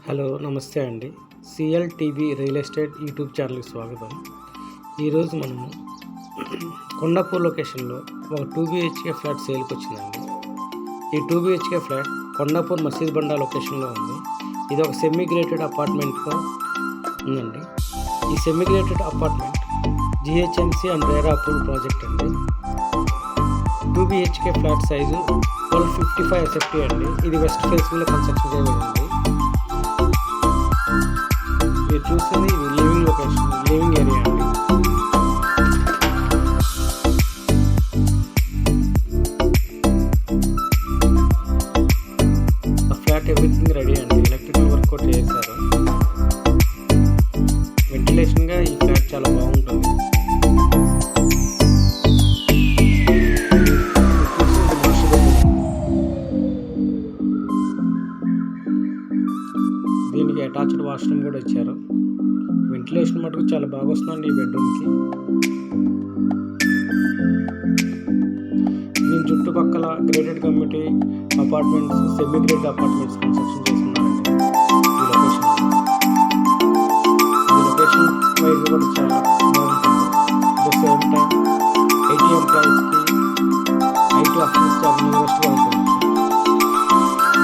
Hello నమస్తే అండి. సిఎల్టీవీ real estate YouTube ఛానల్కి స్వాగతం. ఈరోజు మనము కొండాపూర్ లొకేషన్లో ఒక 2 BHK ఫ్లాట్ సేల్కి వచ్చిందండి. ఈ 2 BHK ఫ్లాట్ కొండాపూర్ మసీద్ బండా లొకేషన్లో ఉంది. ఇది ఒక సెమీ గ్రేటెడ్ అపార్ట్మెంట్గా ఉందండి. ఈ semi grated apartment GHMC and RERA approve project అండి. 2 BHK ఫ్లాట్ సైజు 1255 SFT అండి. ఇది వెస్ట్ ఫేసింగ్లో కన్స్ట్రక్షన్ చేయబడింది. మీరు చూస్తుంది ఇది లివింగ్ లొకేషన్, లివింగ్ ఏరియా అండి. ఫ్లాట్ ఎవ్రీథింగ్ రెడీ అండి. ఎలక్ట్రికల్ వర్క్ కూడా చేశారు. వెంటిలేషన్గా ఈ ఫ్లాట్ చాలా బాగుంటుంది. దీనికి అటాచ్డ్ వాష్రూమ్ కూడా ఇచ్చారు. వెంటిలేషన్ మటుకు చాలా బాగా వస్తుందండి ఈ బెడ్రూమ్కి. దీని చుట్టుపక్కల grated community apartments, semi grated apartments construction చేస్తున్నారండి ఈ లొకేషన్. ఈ లొకేషన్ వైజ్ కూడా చాలా బాగుంటుంది. At the same time IT ఎంప్లాయీస్కి ఐటీ ఆఫీస్ చాలా నియరెస్ట్గా ఉంటుంది.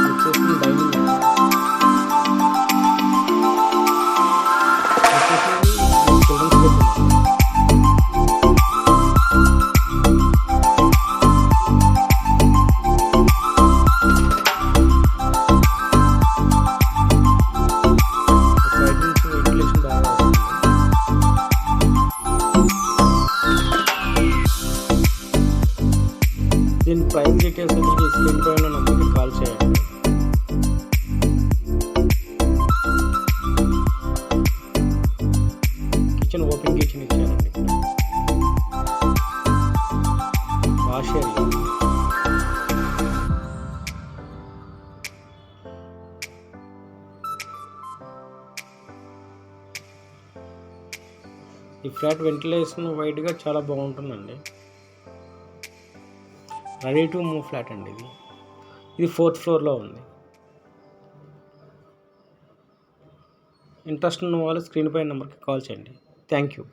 వచ్చేసి డైనింగ్ దీని ప్రైస్ డీటెయిల్స్ అనేది స్క్రీన్ పైన నంబర్కి కాల్ చేయండి. కిచెన్ ఓపెన్ కిచెన్ ఇచ్చారండి. వాష్ ఏరియా, ఈ ఫ్లాట్ వెంటిలేషన్ వైడ్గా చాలా బాగుంటుందండి. రెడీ టు మూవ్ ఫ్లాట్ అండి. ఇది 4th ఫ్లోర్లో ఉంది. ఇంట్రెస్ట్ ఉన్న వాళ్ళు స్క్రీన్ పై నెంబర్కి కాల్ చేయండి. Thank you.